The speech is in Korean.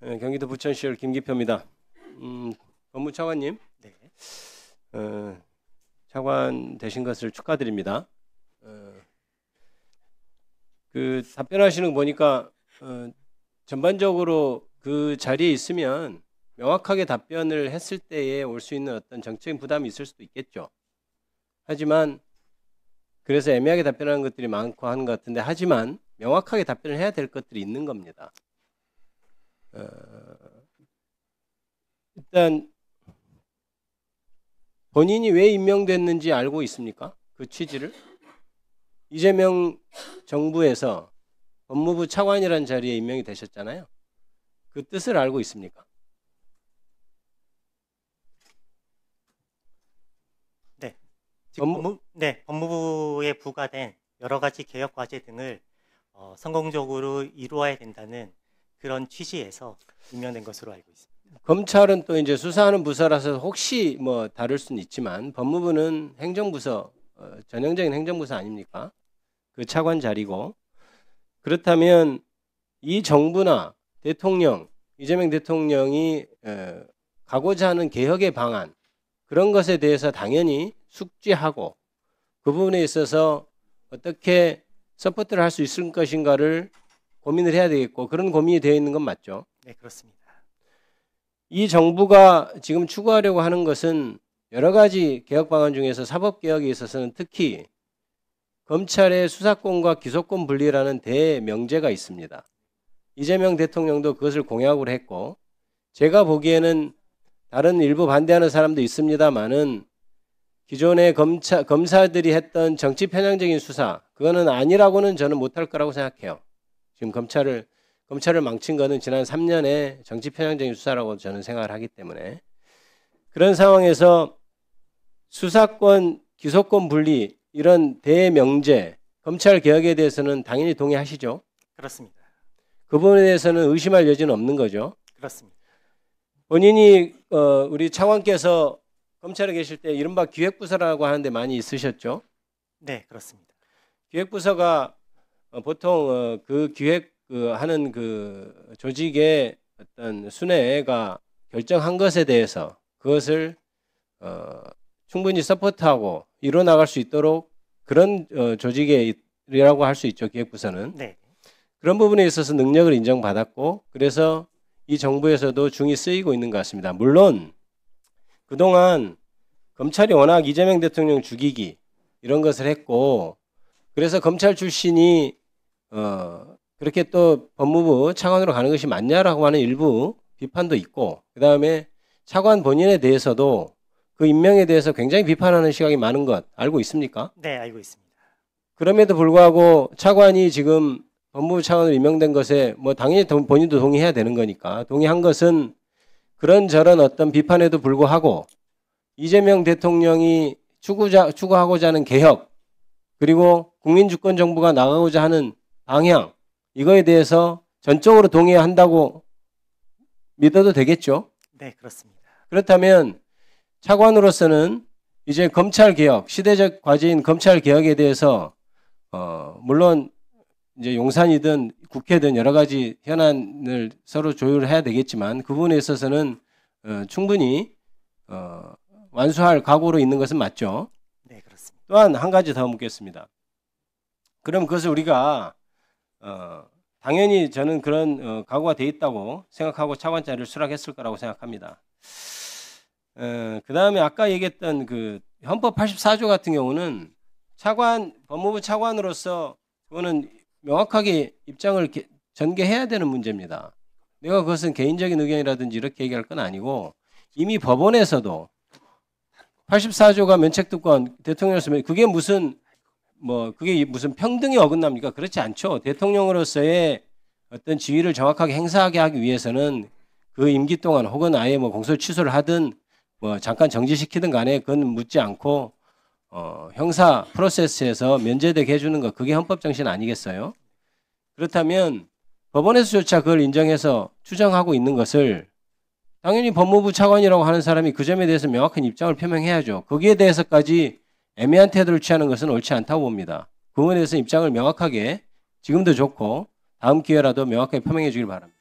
경기도 부천시열 김기표입니다. 법무차관님, 네. 차관 되신 것을 축하드립니다. 그 답변하시는 거 보니까 전반적으로 그 자리에 있으면 명확하게 답변을 했을 때에 올 수 있는 어떤 정책적인 부담이 있을 수도 있겠죠. 하지만 그래서 애매하게 답변하는 것들이 많고 하는 것 같은데, 하지만 명확하게 답변을 해야 될 것들이 있는 겁니다. 일단 본인이 왜 임명됐는지 알고 있습니까? 그 취지를? 이재명 정부에서 법무부 차관이라는 자리에 임명이 되셨잖아요. 그 뜻을 알고 있습니까? 네. 법무부에 부과된 여러 가지 개혁 과제 등을 성공적으로 이루어야 된다는 그런 취지에서 임명된 것으로 알고 있습니다. 검찰은 또 이제 수사하는 부서라서 혹시 뭐 다를 수는 있지만 법무부는 행정부서, 전형적인 행정부서 아닙니까? 그 차관 자리고. 그렇다면 이 정부나 대통령, 이재명 대통령이 가고자 하는 개혁의 방안, 그런 것에 대해서 당연히 숙지하고 그 부분에 있어서 어떻게 서포트를 할 수 있을 것인가를 고민을 해야 되겠고, 그런 고민이 되어 있는 건 맞죠? 네, 그렇습니다. 이 정부가 지금 추구하려고 하는 것은 여러 가지 개혁 방안 중에서 사법개혁에 있어서는 특히 검찰의 수사권과 기소권 분리라는 대명제가 있습니다. 이재명 대통령도 그것을 공약으로 했고, 제가 보기에는 다른 일부 반대하는 사람도 있습니다만은 기존의 검사들이 했던 정치 편향적인 수사, 그거는 아니라고는 저는 못할 거라고 생각해요. 지금 검찰을 망친 거는 지난 3년의 정치 편향적인 수사라고 저는 생각을 하기 때문에, 그런 상황에서 수사권, 기소권 분리, 이런 대명제, 검찰 개혁에 대해서는 당연히 동의하시죠? 그렇습니다. 그 부분에 대해서는 의심할 여지는 없는 거죠? 그렇습니다. 본인이 우리 차관께서 검찰에 계실 때 이른바 기획부서라고 하는데 많이 있으셨죠? 네, 그렇습니다. 기획부서가 보통 그 하는 그 조직의 어떤 순회가 결정한 것에 대해서 그것을 충분히 서포트하고 이뤄나갈 수 있도록 그런 조직이라고 할 수 있죠. 기획부서는. 네. 그런 부분에 있어서 능력을 인정받았고, 그래서 이 정부에서도 중이 쓰이고 있는 것 같습니다. 물론 그동안 검찰이 워낙 이재명 대통령 죽이기 이런 것을 했고, 그래서 검찰 출신이 그렇게 또 법무부 차관으로 가는 것이 맞냐라고 하는 일부 비판도 있고, 그 다음에 차관 본인에 대해서도 그 임명에 대해서 굉장히 비판하는 시각이 많은 것 알고 있습니까? 네, 알고 있습니다. 그럼에도 불구하고 차관이 지금 법무부 차관으로 임명된 것에 뭐 당연히 본인도 동의해야 되는 거니까, 동의한 것은 그런저런 어떤 비판에도 불구하고 이재명 대통령이 추구하고자 하는 개혁, 그리고 국민주권정부가 나가고자 하는 방향, 이거에 대해서 전적으로 동의한다고 믿어도 되겠죠? 네, 그렇습니다. 그렇다면 차관으로서는 이제 검찰개혁, 시대적 과제인 검찰개혁에 대해서 물론 이제 용산이든 국회든 여러 가지 현안을 서로 조율해야 되겠지만, 그 부분에 있어서는 충분히 완수할 각오로 있는 것은 맞죠? 네, 그렇습니다. 또한 한 가지 더 묻겠습니다. 그럼 그것을 우리가 당연히 저는 그런 각오가 돼 있다고 생각하고 차관 자리를 수락했을 거라고 생각합니다. 그 다음에 아까 얘기했던 그 헌법 84조 같은 경우는 법무부 차관으로서 그거는 명확하게 입장을 전개해야 되는 문제입니다. 내가 그것은 개인적인 의견이라든지 이렇게 얘기할 건 아니고, 이미 법원에서도 84조가 면책특권 대통령으로서 그게 무슨 평등이 어긋납니까? 그렇지 않죠. 대통령으로서의 어떤 지위를 정확하게 행사하게 하기 위해서는 그 임기 동안 혹은 아예 뭐 공소 취소를 하든 뭐 잠깐 정지시키든 간에 그건 묻지 않고 형사 프로세스에서 면제되게 해주는 것, 그게 헌법 정신 아니겠어요? 그렇다면 법원에서조차 그걸 인정해서 추정하고 있는 것을 당연히 법무부 차관이라고 하는 사람이 그 점에 대해서 명확한 입장을 표명해야죠. 거기에 대해서까지 애매한 태도를 취하는 것은 옳지 않다고 봅니다. 그 부분에 대해서 입장을 명확하게, 지금도 좋고 다음 기회라도 명확하게 표명해 주길 바랍니다.